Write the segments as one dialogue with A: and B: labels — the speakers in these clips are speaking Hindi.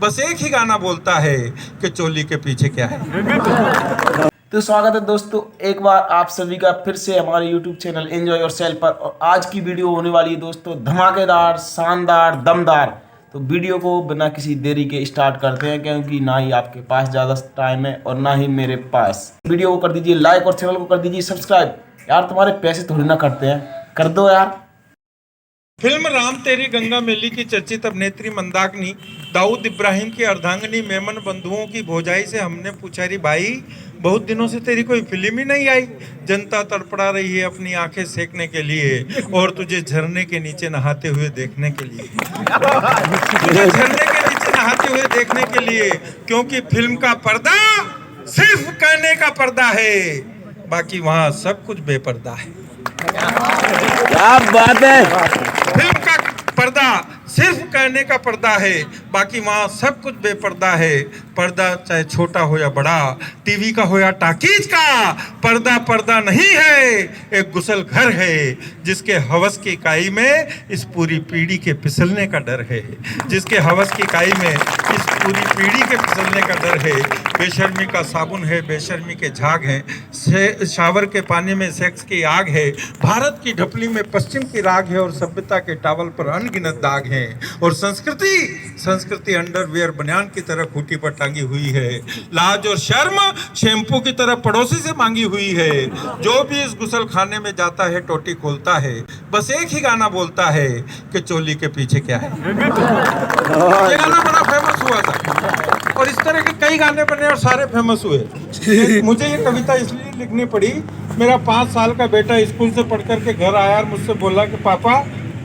A: बस एक ही गाना बोलता है कि चोली के पीछे क्या है।
B: तो स्वागत है दोस्तों एक बार आप सभी का फिर से हमारे YouTube चैनल एंजॉय योरसेल्फ पर। और आज की वीडियो होने वाली है दोस्तों धमाकेदार, शानदार, दमदार। तो वीडियो को बिना किसी देरी के स्टार्ट करते हैं, क्योंकि ना ही आपके पास ज़्यादा टाइम है और ना ही मेरे पास। वीडियो को कर दीजिए लाइक और चैनल को कर दीजिए सब्सक्राइब। यार तुम्हारे पैसे थोड़ी ना करते हैं, कर दो यार।
A: फिल्म राम तेरी गंगा मैली की चर्चित अभिनेत्री मंदाकिनी दाऊद इब्राहिम की अर्धांगिनी मेमन बंधुओं की भौजाई से हमने पूछा, री भाई बहुत दिनों से तेरी कोई फिल्म ही नहीं आई, जनता तड़पड़ा रही है अपनी आंखें सेकने के लिए और तुझे झरने के नीचे नहाते हुए देखने के लिए, तुझे झरने के नीचे नहाते हुए देखने के लिए, क्योंकि फिल्म का पर्दा सिर्फ कहने का पर्दा है, बाकी वहां सब कुछ बेपर्दा है।
B: क्या बात है।
A: फिल्म का पर्दा सिर्फ कहने का पर्दा है, बाकी वहाँ सब कुछ बेपर्दा है। पर्दा चाहे छोटा हो या बड़ा, टीवी का हो या टाकीज का, पर्दा पर्दा नहीं है, एक गुसल घर है जिसके हवस की काई में इस पूरी पीढ़ी के फिसलने का डर है, जिसके हवस की काई में इस पूरी पीढ़ी के फिसलने का डर है। बेशर्मी का साबुन है, बेशर्मी के झाग हैं, शावर के पानी में सेक्स की आग है, भारत की ढपली में पश्चिम की राग है और सभ्यता के टावल पर अनगिनत दाग हैं, और संस्कृति अंडरवियर बनियान की तरह खूंटी पर टांगी हुई है, लाज और शर्म शैम्पू की तरह पड़ोसी से मांगी हुई है। जो भी इस गुसल खाने में जाता है टोटी खोलता है, बस एक ही गाना बोलता है कि चोली के पीछे क्या है। ये गाना बड़ा फेमस हुआ था और इस तरह के कई गाने बने और सारे फेमस हुए। मुझे ये कविता इसलिए लिखनी पड़ी, मेरा 5 साल का बेटा स्कूल से पढ़ कर के घर आया और मुझसे बोला कि पापा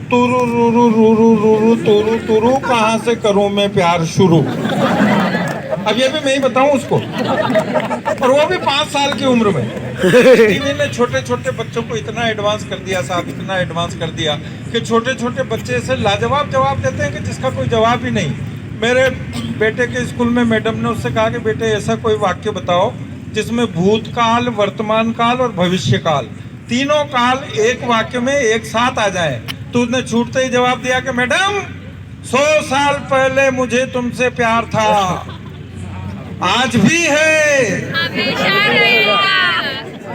A: तुरु रुरु रुरु रुरु तुरु तुरु कहाँ से करूं मैं प्यार शुरू। अब ये भी मैं ही बताऊं उसको, और वो भी 5 साल की उम्र में। टीवी ने छोटे छोटे बच्चों को इतना एडवांस कर दिया साहब, इतना एडवांस कर दिया कि छोटे छोटे बच्चे ऐसे लाजवाब जवाब देते हैं कि जिसका कोई जवाब ही नहीं। मेरे बेटे के स्कूल में मैडम ने उससे कहा कि बेटे ऐसा कोई वाक्य बताओ जिसमें भूतकाल, वर्तमान काल और भविष्य काल, तीनों काल एक वाक्य में एक साथ आ जाए। तो उसने छूटते ही जवाब दिया कि मैडम 100 साल पहले मुझे तुमसे प्यार था, आज भी है,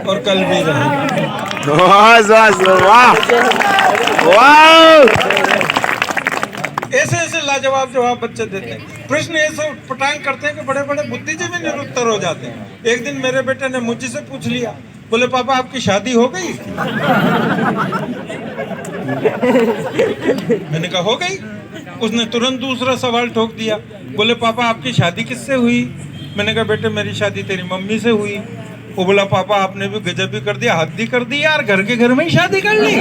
A: और कल भी रहेगा। ऐसे ऐसे लाजवाब जवाब बच्चे देते हैं। प्रश्न ऐसे पटांग करते हैं कि बड़े बड़े बुद्धिजीवी निरुत्तर हो जाते हैं। एक दिन मेरे बेटे ने मुझे से पूछ लिया, बोले पापा आपकी शादी हो गई? मैंने कहा हो गई। उसने तुरंत दूसरा सवाल ठोक दिया, बोले पापा आपकी शादी किससे हुई? मैंने कहा बेटे मेरी शादी तेरी मम्मी से हुई। वो बोला पापा आपने भी गजब भी कर दिया, हद ही कर दी यार, घर के घर में ही शादी कर ली।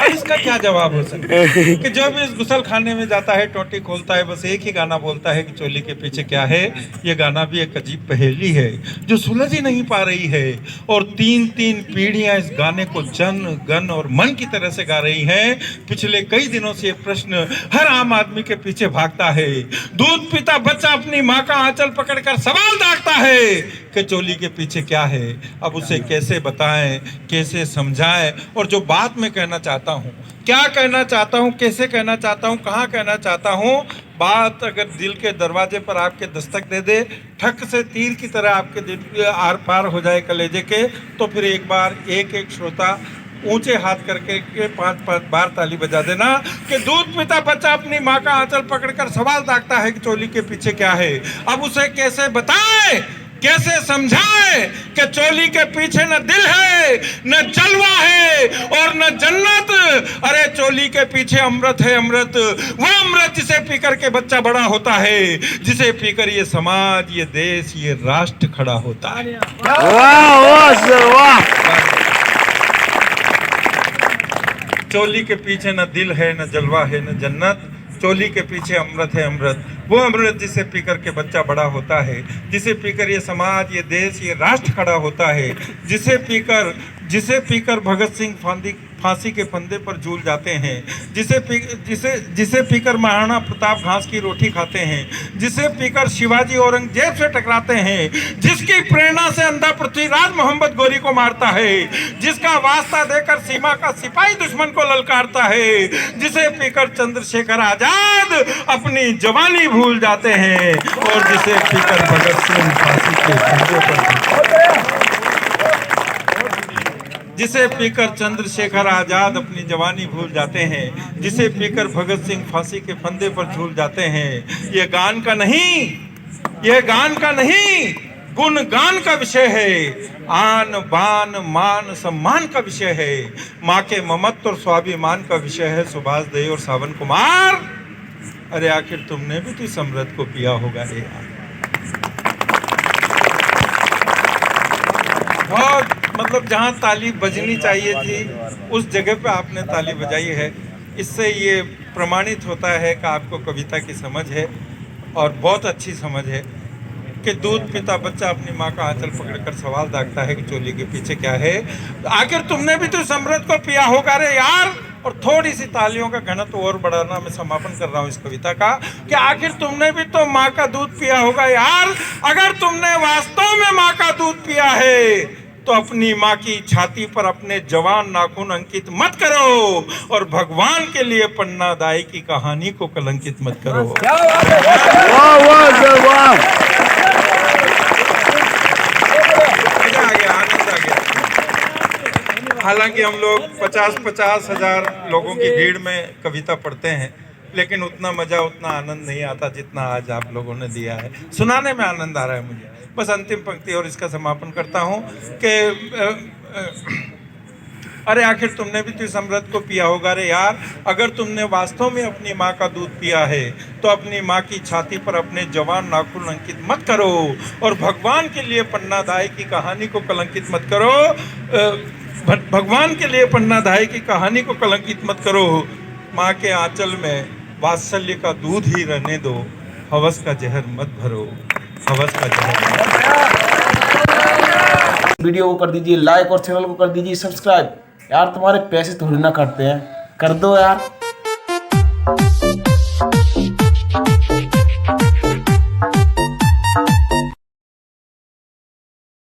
A: इसका क्या जवाब हो सकता है कि जो भी इस गुसल खाने में जाता है टोटी खोलता है, बस एक ही गाना बोलता है कि चोली के पीछे क्या है। ये गाना भी एक अजीब पहेली है जो सुलझ ही नहीं पा रही है, और 3 पीढ़ियां इस गाने को जन गन और मन की तरह से गा रही हैं। पिछले कई दिनों से ये प्रश्न हर आम आदमी के पीछे भागता है। दूध पीता बच्चा अपनी माँ का आंचल पकड़कर सवाल दागता है कि चोली के पीछे क्या है। अब उसे कैसे बताएं, कैसे समझाएं, और जो बात मैं कहना चाहता हूँ, क्या कहना चाहता हूँ, कैसे कहना चाहता हूँ, कहाँ कहना चाहता हूँ, बात अगर दिल के दरवाजे पर आपके दस्तक दे दे, ठक से तीर की तरह आपके दिल के आर पार हो जाए कलेजे के, तो फिर एक बार एक श्रोता ऊंचे हाथ करके 5 बार ताली बजा देना कि दूध पीता बच्चा अपनी माँ का आंचल पकड़कर सवाल दागता है कि चोली के पीछे क्या है। अब उसे कैसे बताए, कैसे समझाए कि चोली के पीछे न दिल है, न जलवा है और न जन्नत। अरे चोली के पीछे अमृत है, अमृत, वो अमृत जिसे पीकर के बच्चा बड़ा होता है, जिसे पीकर ये समाज, ये देश, ये राष्ट्र खड़ा होता है। चोली के पीछे न दिल है, न जलवा है, न जन्नत, चोली के पीछे अमृत है, अमृत, वो अमृत जिसे पीकर के बच्चा बड़ा होता है, जिसे पीकर ये समाज, ये देश, ये राष्ट्र खड़ा होता है, जिसे पीकर भगत सिंह फांसी के फंदे पर झूल जाते हैं, जिसे पीकर महाराणा प्रताप घास की रोटी खाते हैं, जिसे पीकर शिवाजी औरंगजेब से टकराते हैं, जिसकी प्रेरणा से अंधा पृथ्वीराज मोहम्मद गोरी को मारता है, जिसका वास्ता देकर सीमा का सिपाही दुश्मन को ललकारता है, जिसे पीकर चंद्रशेखर आजाद अपनी जवानी भूल जाते हैं, और जिसे पीकर भगत सिंह फांसी के फंदे पर, जिसे पीकर चंद्रशेखर आजाद अपनी जवानी भूल जाते हैं, जिसे पीकर भगत सिंह फांसी के फंदे पर झूल जाते हैं। ये गान का नहीं, ये गान का नहीं, गुणगान का विषय है, आन बान मान सम्मान का विषय है, माँ के ममत्व और स्वाभिमान का विषय है। सुभाष दे और सावन कुमार, अरे आखिर तुमने भी तो समृद्ध को पिया होगा रे यार। बहुत मतलब जहाँ ताली बजनी चाहिए थी उस जगह पे आपने ताली बजाई है। इससे ये प्रमाणित होता है कि आपको कविता की समझ है, और बहुत अच्छी समझ है कि दूध पीता बच्चा अपनी माँ का आंचल पकड़कर सवाल दागता है कि चोली के पीछे क्या है। आखिर तुमने भी तो समृद्ध को पिया होगा रे यार। और थोड़ी सी तालियों का घनत्व और बढ़ाना मैं समापन कर रहा हूँ इस कविता का, कि आखिर तुमने भी तो माँ का दूध पिया होगा यार। अगर तुमने वास्तव में माँ का दूध पिया है तो अपनी माँ की छाती पर अपने जवान नाखून अंकित मत करो, और भगवान के लिए पन्ना दाई की कहानी को कलंकित मत करो।
C: वाह वाह वाह,
A: मजा आ गया, आनंद आ गया। हालांकि हम लोग 50-50 हजार लोगों की भीड़ में कविता पढ़ते हैं, लेकिन उतना मजा, उतना आनंद नहीं आता जितना आज आप लोगों ने दिया है। सुनाने में आनंद आ रहा है मुझे। बस अंतिम पंक्ति और इसका समापन करता हूँ कि अरे आखिर तुमने भी तो समृद्ध को पिया होगा रे यार। अगर तुमने वास्तव में अपनी माँ का दूध पिया है तो अपनी माँ की छाती पर अपने जवान नाखून अंकित मत करो, और भगवान के लिए पन्ना दाई की कहानी को कलंकित मत करो। भगवान के लिए पन्ना दाई की कहानी को कलंकित मत करो। माँ के आंचल में वात्सल्य का दूध ही रहने दो, हवस का जहर मत भरो, हवस का जहर।
B: वीडियो को कर दीजिए लाइक और चैनल को कर दीजिए सब्सक्राइब। यार तुम्हारे पैसे थोड़ी ना करते हैं, कर दो यार।